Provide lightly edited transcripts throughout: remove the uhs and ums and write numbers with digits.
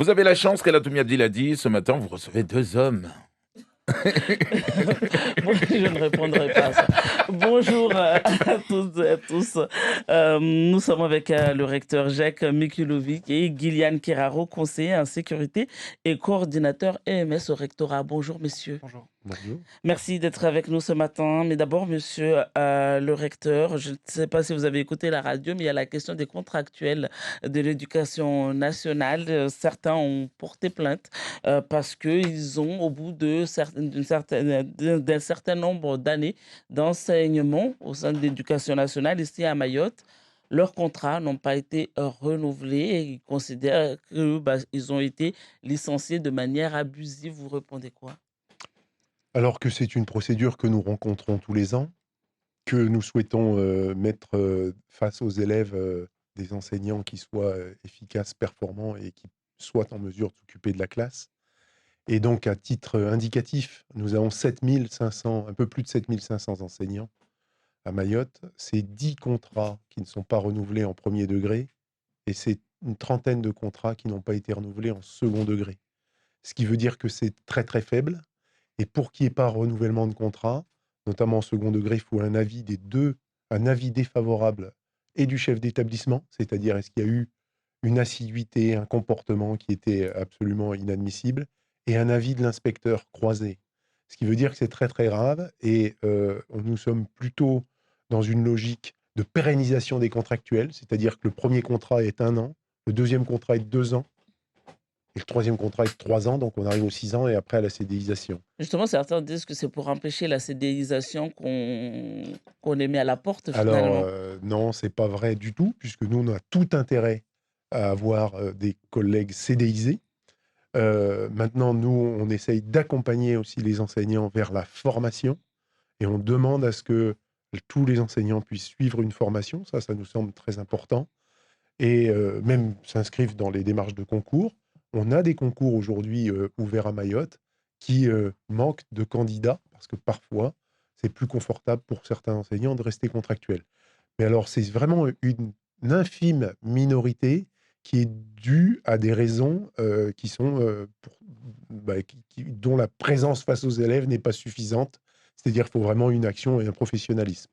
Vous avez la chance qu'Elatoumi Abdil a dit ce matin, vous recevez 2 hommes. Bon, je ne répondrai pas à ça. Bonjour à toutes et à tous. Nous sommes avec le recteur Jacques Mikulovic et Gillian Keraro, conseiller en sécurité et coordinateur EMS au rectorat. Bonjour messieurs. Bonjour. Bonjour. Merci d'être avec nous ce matin. Mais d'abord, monsieur le recteur, je ne sais pas si vous avez écouté la radio, mais il y a la question des contractuels de l'éducation nationale. Certains ont porté plainte parce qu'ils ont, au bout d'un certain nombre d'années d'enseignement au sein de l'éducation nationale ici à Mayotte, leurs contrats n'ont pas été renouvelés et ils considèrent qu'ils ont été licenciés de manière abusive. Vous répondez quoi? Alors que c'est une procédure que nous rencontrons tous les ans, que nous souhaitons mettre face aux élèves des enseignants qui soient efficaces, performants et qui soient en mesure de s'occuper de la classe. Et donc, à titre indicatif, nous avons 7500, un peu plus de 7500 enseignants à Mayotte. C'est 10 contrats qui ne sont pas renouvelés en premier degré et c'est une trentaine de contrats qui n'ont pas été renouvelés en second degré. Ce qui veut dire que c'est très très faible. Et pour qu'il n'y ait pas renouvellement de contrat, notamment en second degré, il faut un avis des deux, un avis défavorable et du chef d'établissement, c'est-à-dire est-ce qu'il y a eu une assiduité, un comportement qui était absolument inadmissible, et un avis de l'inspecteur croisé. Ce qui veut dire que c'est très très grave et nous sommes plutôt dans une logique de pérennisation des contractuels, c'est-à-dire que le premier contrat est 1 an, le deuxième contrat est 2 ans, et le troisième contrat est 3 ans, donc on arrive aux 6 ans et après à la CDIsation. Justement, certains disent que c'est pour empêcher la CDIsation qu'on est mis à la porte Alors, finalement. non, c'est pas vrai du tout, puisque nous, on a tout intérêt à avoir des collègues CDIsés. Maintenant, nous, on essaye d'accompagner aussi les enseignants vers la formation et on demande à ce que tous les enseignants puissent suivre une formation. Ça nous semble très important et même s'inscrivent dans les démarches de concours. On a des concours aujourd'hui ouverts à Mayotte qui manquent de candidats parce que parfois, c'est plus confortable pour certains enseignants de rester contractuels. Mais alors, c'est vraiment une infime minorité qui est due à des raisons qui sont dont la présence face aux élèves n'est pas suffisante. C'est-à-dire qu'il faut vraiment une action et un professionnalisme.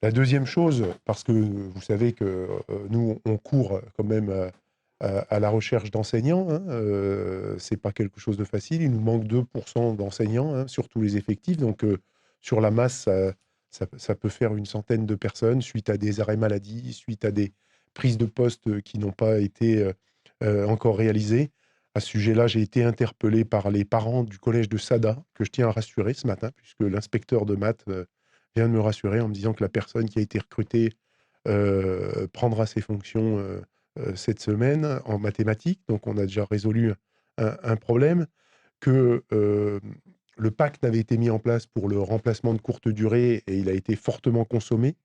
La deuxième chose, parce que vous savez que nous, on court quand même à la recherche d'enseignants, hein, c'est pas quelque chose de facile. Il nous manque 2% d'enseignants hein, sur tous les effectifs. Donc, sur la masse, ça peut faire une centaine de personnes suite à des arrêts maladie, suite à des prises de poste qui n'ont pas été encore réalisées. À ce sujet-là, j'ai été interpellé par les parents du collège de Sada, que je tiens à rassurer ce matin, puisque l'inspecteur de maths vient de me rassurer en me disant que la personne qui a été recrutée prendra ses fonctions cette semaine en mathématiques. Donc, on a déjà résolu un problème. Que le pacte avait été mis en place pour le remplacement de courte durée et il a été fortement consommé.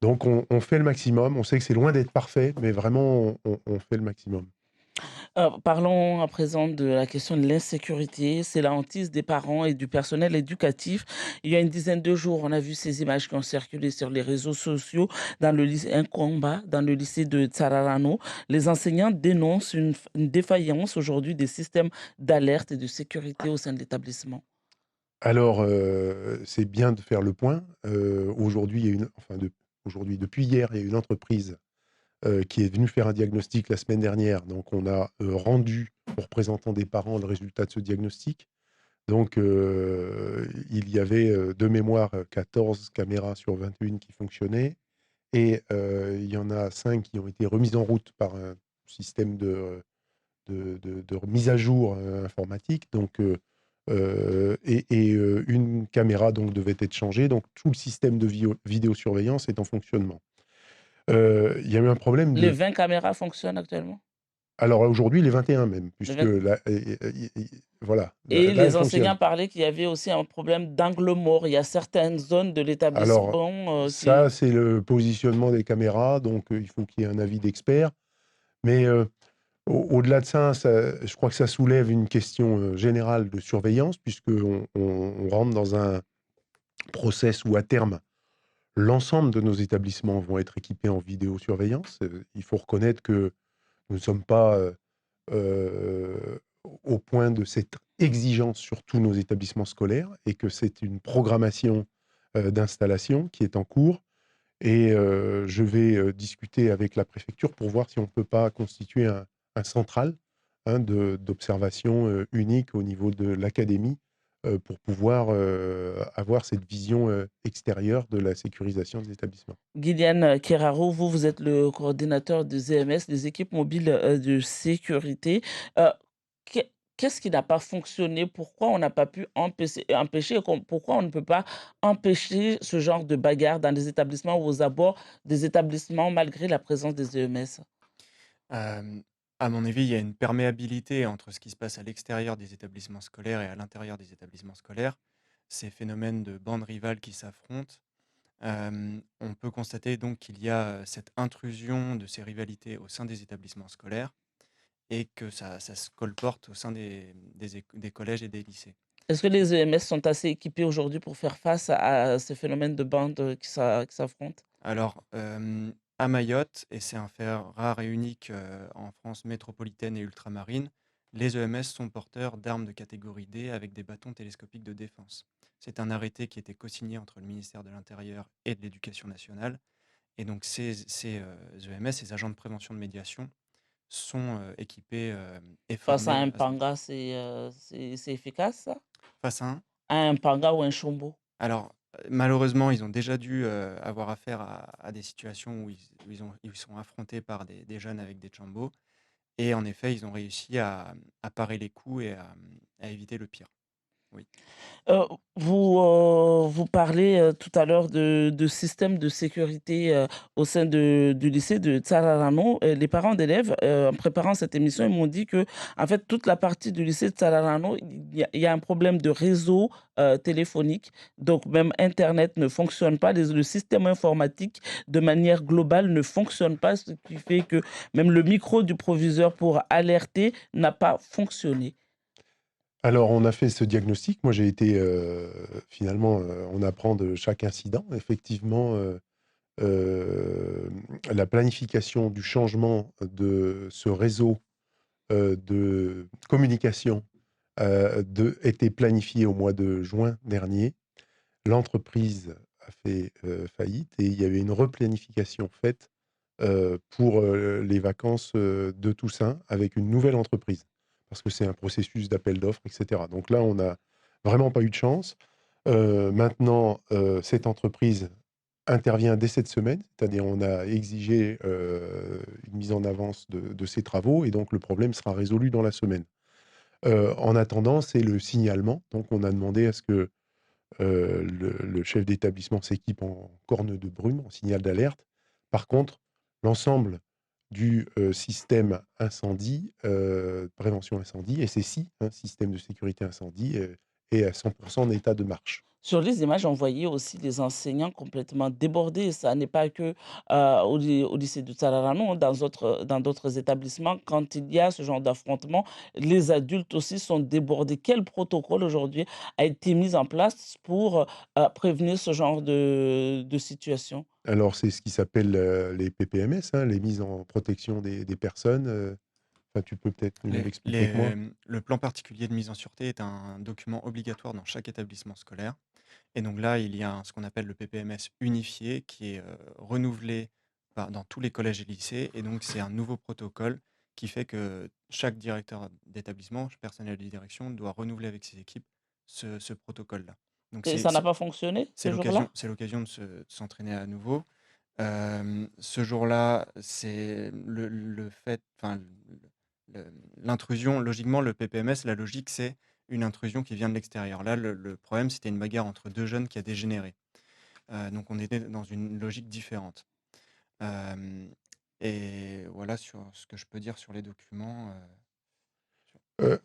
Donc, on fait le maximum. On sait que c'est loin d'être parfait, mais vraiment, on fait le maximum. Parlons à présent de la question de l'insécurité. C'est la hantise des parents et du personnel éducatif. Il y a une dizaine de jours, on a vu ces images qui ont circulé sur les réseaux sociaux dans le lycée, un combat dans le lycée de Tsararano. Les enseignants dénoncent une défaillance aujourd'hui des systèmes d'alerte et de sécurité au sein de l'établissement. Alors, c'est bien de faire le point. Aujourd'hui, il y a aujourd'hui, depuis hier, il y a une entreprise qui est venue faire un diagnostic la semaine dernière. Donc, on a rendu aux représentants des parents le résultat de ce diagnostic. Donc, il y avait de mémoire 14 caméras sur 21 qui fonctionnaient et il y en a 5 qui ont été remises en route par un système de mise à jour informatique. Donc, une caméra donc, devait être changée. Donc, tout le système de vidéosurveillance est en fonctionnement. Il y a eu un problème Les de... 20 caméras fonctionnent actuellement? Alors aujourd'hui, les 21 même, Les puisque 20 là, voilà, Et là, elle les fonctionne. enseignants parlaient qu'il y avait aussi un problème d'angle mort. Il y a certaines zones de Alors, l'établissement qui... ça, c'est le positionnement des caméras, donc il faut qu'il y ait un avis d'expert. Mais au-delà de ça, je crois que ça soulève une question générale de surveillance, puisqu'on rentre dans un process où, à terme, l'ensemble de nos établissements vont être équipés en vidéosurveillance. Il faut reconnaître que nous ne sommes pas euh, au point de cette exigence sur tous nos établissements scolaires et que c'est une programmation d'installation qui est en cours. Et je vais discuter avec la préfecture pour voir si on ne peut pas constituer un central hein, d'observation unique au niveau de l'académie pour pouvoir avoir cette vision extérieure de la sécurisation des établissements. Guyliane Keraro, vous, vous êtes le coordinateur des EMS, des équipes mobiles de sécurité. Euh, qu'est- Qu'est-ce qui n'a pas fonctionné? Pourquoi on n'a pas pu empêcher, pourquoi on ne peut pas empêcher ce genre de bagarre dans les établissements ou aux abords des établissements malgré la présence des EMS? Hem, à mon avis, il y a une perméabilité entre ce qui se passe à l'extérieur des établissements scolaires et à l'intérieur des établissements scolaires. Ces phénomènes de bandes rivales qui s'affrontent, on peut constater donc qu'il y a, cette intrusion de ces rivalités au sein des établissements scolaires et que ça se colporte au sein des collèges et des lycées. Est-ce que les EMS sont assez équipés aujourd'hui pour faire face à ces phénomènes de bandes qui s'affrontent? Alors, à Mayotte, et c'est un fait rare et unique, en France métropolitaine et ultramarine, les EMS sont porteurs d'armes de catégorie D avec des bâtons télescopiques de défense. C'est un arrêté qui était cosigné entre le ministère de l'Intérieur et de l'Éducation nationale et donc ces EMS, ces agents de prévention de médiation, sont, équipés, et Face à formés un à ce panga, c'est efficace ça? face à un À un panga ou un chombo? alors, malheureusement, ils ont déjà dû, avoir affaire à des situations où ils sont affrontés par des jeunes avec des tchambos et en effet, ils ont réussi à parer les coups et à éviter le pire. Oui. Heu, vous parlez, tout à l'heure de système de sécurité, au sein du lycée de Tsararano. Les parents d'élèves, en préparant cette émission, ils m'ont dit que en fait, toute la partie du lycée de Tsararano, il y a un problème de réseau, téléphonique, donc même internet ne fonctionne pas. Le système informatique, de manière globale, ne fonctionne pas, ce qui fait que même le micro du proviseur pour alerter n'a pas fonctionné. Alors, on a fait ce diagnostic. Moi, j'ai été finalement, on apprend de chaque incident. Effectivement, la planification du changement de ce réseau de communication était planifiée au mois de juin dernier. L'entreprise a fait faillite et il y avait une replanification faite pour les vacances de Toussaint avec une nouvelle entreprise. Parce que c'est un processus d'appel d'offres, etc. Donc là, on n'a vraiment pas eu de chance. Maintenant, cette entreprise intervient dès cette semaine, c'est-à-dire on a exigé une mise en avance de ces travaux et donc le problème sera résolu dans la semaine. En attendant, c'est le signalement. Donc on a demandé à ce que le chef d'établissement s'équipe en corne de brume, en signal d'alerte. Par contre, l'ensemble du système incendie, prévention incendie, SSI, hein, système de sécurité incendie, est à 100% en état de marche. Sur les images, on voyait aussi les enseignants complètement débordés. Ça n'est pas que, au lycée de Tsararano, dans d'autres établissements, quand il y a ce genre d'affrontement, les adultes aussi sont débordés. Quel protocole aujourd'hui a été mis en place pour, prévenir ce genre de situation? Alors, c'est ce qui s'appelle les PPMS, hein, les mises en protection des personnes. Enfin, tu peux peut-être mieux l'expliquer que moi. Le plan particulier de mise en sûreté est un document obligatoire dans chaque établissement scolaire. Et donc là, il y a ce qu'on appelle le PPMS unifié qui est renouvelé dans tous les collèges et lycées. Et donc, c'est un nouveau protocole qui fait que chaque directeur d'établissement, chaque personnel de direction doit renouveler avec ses équipes ce protocole-là. Donc, Et ça n'a pas fonctionné ce jour-là? c'est l'occasion de s'entraîner à nouveau. Ce jour-là, c'est le fait, enfin, l'intrusion, logiquement, le PPMS, la logique, c'est une intrusion qui vient de l'extérieur. Là, le problème, c'était une bagarre entre deux jeunes qui a dégénéré. Donc, on était dans une logique différente. Euh, et voilà sur ce que je peux dire sur les documents.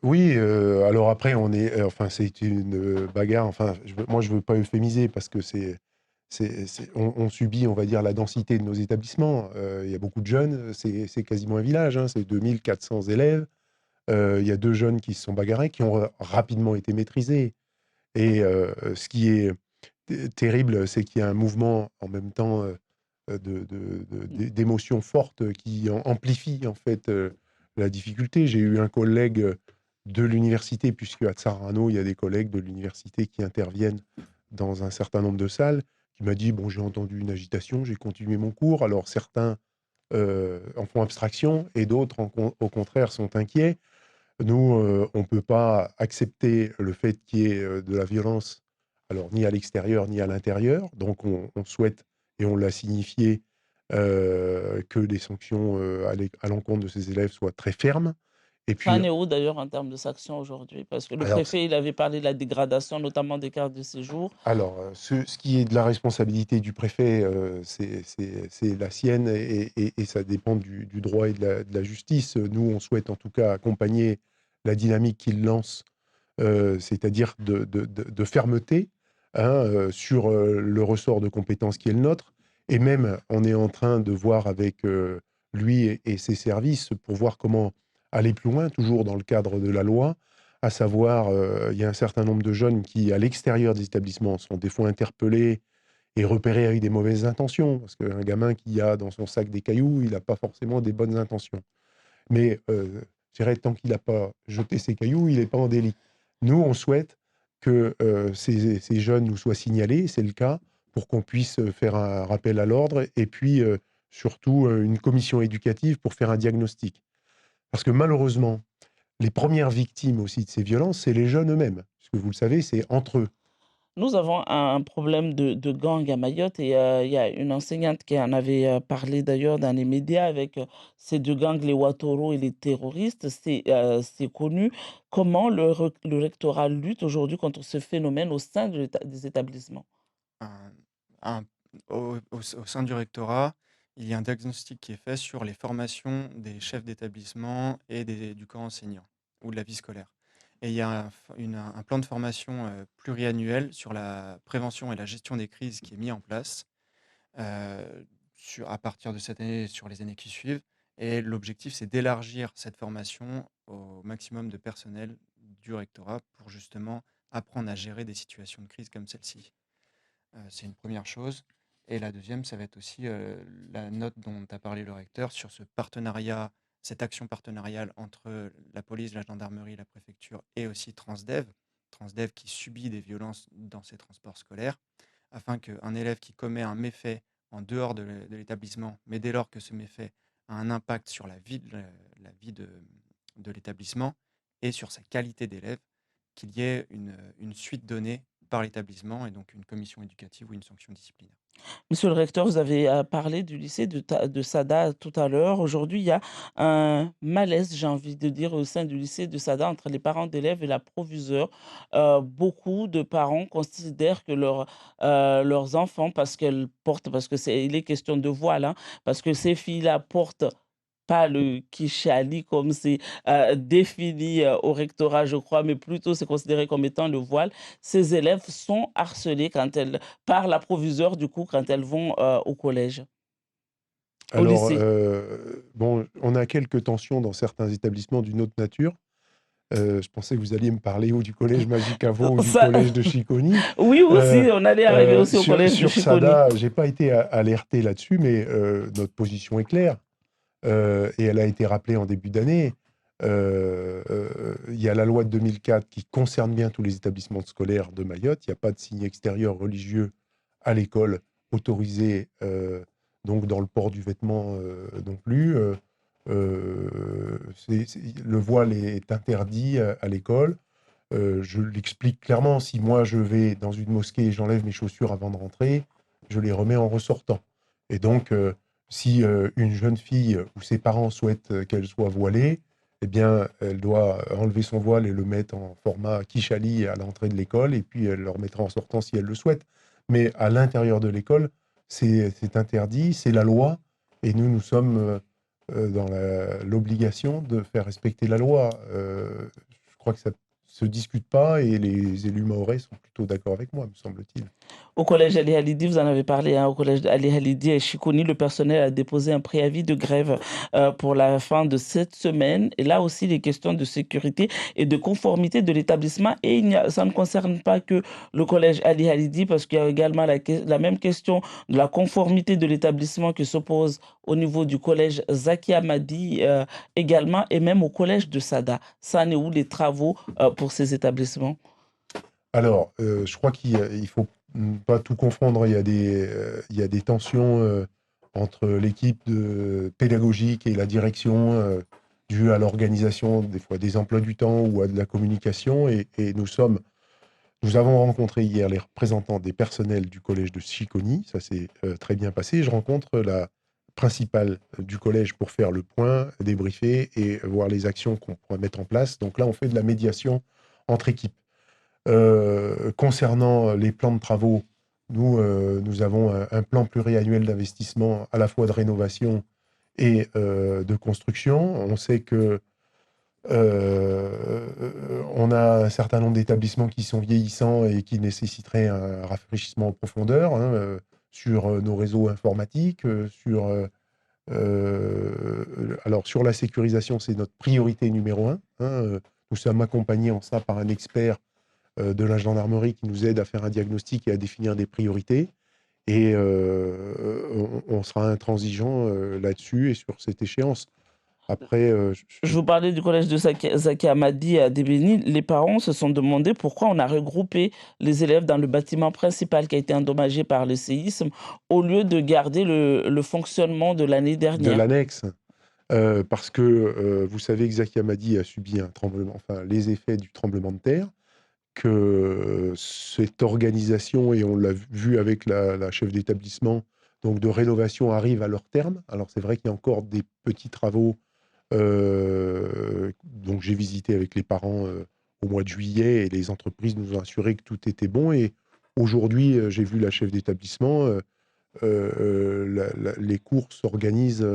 Oui, alors après, enfin, c'est une bagarre. Enfin, moi, je veux pas euphémiser parce que on subit, on va dire, la densité de nos établissements. Il y a beaucoup de jeunes, c'est quasiment un village, hein, c'est 2400 élèves. Il y a deux jeunes qui se sont bagarrés, qui ont rapidement été maîtrisés. Et ce qui est terrible, c'est qu'il y a un mouvement en même temps d'émotions fortes qui amplifie en fait la difficulté. J'ai eu un collègue de l'université, puisque à Tsarano, il y a des collègues de l'université qui interviennent dans un certain nombre de salles, qui m'a dit, bon, j'ai entendu une agitation, j'ai continué mon cours. Alors certains en font abstraction et d'autres, au contraire, sont inquiets. Nous, on ne peut pas accepter le fait qu'il y ait de la violence, alors ni à l'extérieur ni à l'intérieur. Donc on souhaite, et on l'a signifié, que les sanctions à l'encontre de ces élèves soient très fermes. Et Ça puis, en est où d'ailleurs en termes de sanctions aujourd'hui? Parce que le alors, préfet, il avait parlé de la dégradation, notamment des cartes de séjour. ce qui est de la responsabilité du préfet, c'est la sienne, et ça dépend du droit et de la justice. Nous, on souhaite en tout cas accompagner la dynamique qu'il lance, c'est-à-dire de fermeté, hein, sur le ressort de compétences qui est le nôtre. Et même, on est en train de voir avec lui et ses services pour voir comment aller plus loin, toujours dans le cadre de la loi, à savoir, il y a un certain nombre de jeunes qui, à l'extérieur des établissements, sont des fois interpellés et repérés avec des mauvaises intentions. Parce qu'un gamin qui a dans son sac des cailloux, il n'a pas forcément des bonnes intentions. Mais je dirais, tant qu'il n'a pas jeté ses cailloux, il n'est pas en délit. Nous, on souhaite que ces jeunes nous soient signalés, c'est le cas, pour qu'on puisse faire un rappel à l'ordre, et puis surtout une commission éducative pour faire un diagnostic. Parce que malheureusement, les premières victimes aussi de ces violences, c'est les jeunes eux-mêmes. Puisque vous le savez, c'est entre eux. Nous avons un problème de gang à Mayotte et il y a une enseignante qui en avait parlé d'ailleurs dans les médias avec ces deux gangs, les Ouattoro et les terroristes. C'est connu. Comment le rectorat lutte aujourd'hui contre ce phénomène au sein des établissements? Un- un- au sein du rectorat, il y a un diagnostic qui est fait sur les formations des chefs d'établissement et du corps enseignant ou de la vie scolaire. Et il y a un plan de formation pluriannuel sur la prévention et la gestion des crises qui est mis en place euh, à partir de cette année et sur les années qui suivent. Et l'objectif, c'est d'élargir cette formation au maximum de personnel du rectorat pour justement apprendre à gérer des situations de crise comme celle-ci. C'est une première chose. Et la deuxième, ça va être aussi la note dont a parlé le recteur sur ce partenariat, cette action partenariale entre la police, la gendarmerie, la préfecture et aussi Transdev qui subit des violences dans ses transports scolaires, afin qu'un élève qui commet un méfait en dehors de l'établissement, mais dès lors que ce méfait a un impact sur la vie de l'établissement et sur sa qualité d'élève, qu'il y ait une suite donnée par l'établissement et donc une commission éducative ou une sanction disciplinaire. Monsieur le recteur, vous avez parlé du lycée de Sada tout à l'heure. Aujourd'hui, il y a un malaise, j'ai envie de dire, au sein du lycée de Sada entre les parents d'élèves et la proviseure. Beaucoup de parents considèrent que leurs enfants, parce que il est question de voile, hein, parce que ces filles-là portent pas le Kishali comme c'est défini au rectorat, je crois, mais plutôt c'est considéré comme étant le voile. Ces élèves sont harcelés par la proviseure, du coup, quand elles vont au collège, au Alors, lycée. bon, on a quelques tensions dans certains établissements d'une autre nature. Je pensais que vous alliez me parler ou du collège Magique Avon ou du Ça, collège de Chiconi. oui, Euh, aussi, on allait arriver aussi au collège de sur Chiconi. SADA, j'ai pas été alerté là-dessus, mais notre position est claire. Et elle a été rappelée en début d'année. Il y a la loi de 2004 qui concerne bien tous les établissements scolaires de Mayotte. Il n'y a pas de signe extérieur religieux à l'école autorisé, donc dans le port du vêtement non plus. Le voile est interdit à l'école. Je l'explique clairement. Si moi je vais dans une mosquée et j'enlève mes chaussures avant de rentrer, je les remets en ressortant. Et donc, si une jeune fille ou ses parents souhaitent qu'elle soit voilée, eh bien, elle doit enlever son voile et le mettre en format kishali à l'entrée de l'école, et puis elle le remettra en sortant si elle le souhaite. Mais à l'intérieur de l'école, c'est interdit, c'est la loi, et nous sommes dans l'obligation de faire respecter la loi. Je crois que ça se discute pas, et les élus mahorais sont plutôt d'accord avec moi, me semble-t-il. Au collège Ali Halidi, vous en avez parlé, hein, au collège Ali Halidi et Chikoni, le personnel a déposé un préavis de grève pour la fin de cette semaine. Et là aussi, les questions de sécurité et de conformité de l'établissement. Et ça ne concerne pas que le collège Ali Halidi, parce qu'il y a également la même question de la conformité de l'établissement qui s'oppose au niveau du collège Zaki Hamadi également, et même au collège de Sada. Ça en est où les travaux pour ces établissements? Alors, je crois il faut pas tout confondre. Il y a des tensions entre l'équipe pédagogique et la direction dues à l'organisation, des fois des emplois du temps ou à de la communication. Et nous avons rencontré hier les représentants des personnels du collège de Chiconi. Ça s'est très bien passé. Je rencontre la principale du collège pour faire le point, débriefer et voir les actions qu'on pourrait mettre en place. Donc là, on fait de la médiation entre équipes. Concernant les plans de travaux, nous avons un plan pluriannuel d'investissement à la fois de rénovation et de construction. On sait que on a un certain nombre d'établissements qui sont vieillissants et qui nécessiteraient un rafraîchissement en profondeur, hein, sur nos réseaux informatiques, alors sur la sécurisation, c'est notre priorité numéro un, hein. Nous sommes accompagnés en ça par un expert de la gendarmerie qui nous aide à faire un diagnostic et à définir des priorités. Et on sera intransigeant là-dessus et sur cette échéance. Après, Je vous parlais du collège de Zaki Hamadi à Débéni. Les parents se sont demandé pourquoi on a regroupé les élèves dans le bâtiment principal qui a été endommagé par le séisme au lieu de garder le fonctionnement de l'année de dernière. l'annexe, parce que vous savez que Zaki Hamadi a subi les effets du tremblement de terre, que cette organisation, et on l'a vu avec la chef d'établissement, donc de rénovation, arrive à leur terme. Alors c'est vrai qu'il y a encore des petits travaux, donc j'ai visité avec les parents au mois de juillet et les entreprises nous ont assuré que tout était bon. Et aujourd'hui, j'ai vu la chef d'établissement, les cours s'organisent,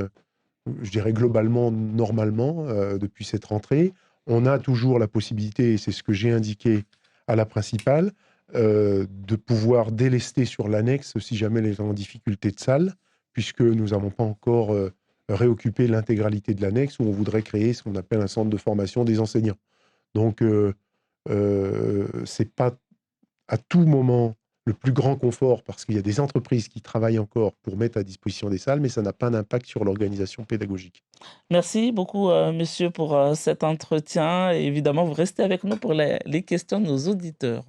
je dirais globalement, normalement, depuis cette rentrée. On a toujours la possibilité, et c'est ce que j'ai indiqué à la principale, de pouvoir délester sur l'annexe si jamais les gens ont en difficulté de salle, puisque nous n'avons pas encore réoccupé l'intégralité de l'annexe où on voudrait créer ce qu'on appelle un centre de formation des enseignants. Donc, c'est pas à tout moment le plus grand confort parce qu'il y a des entreprises qui travaillent encore pour mettre à disposition des salles, mais ça n'a pas d'impact sur l'organisation pédagogique. Merci beaucoup, monsieur, pour cet entretien. Et évidemment, vous restez avec nous pour les questions de nos auditeurs.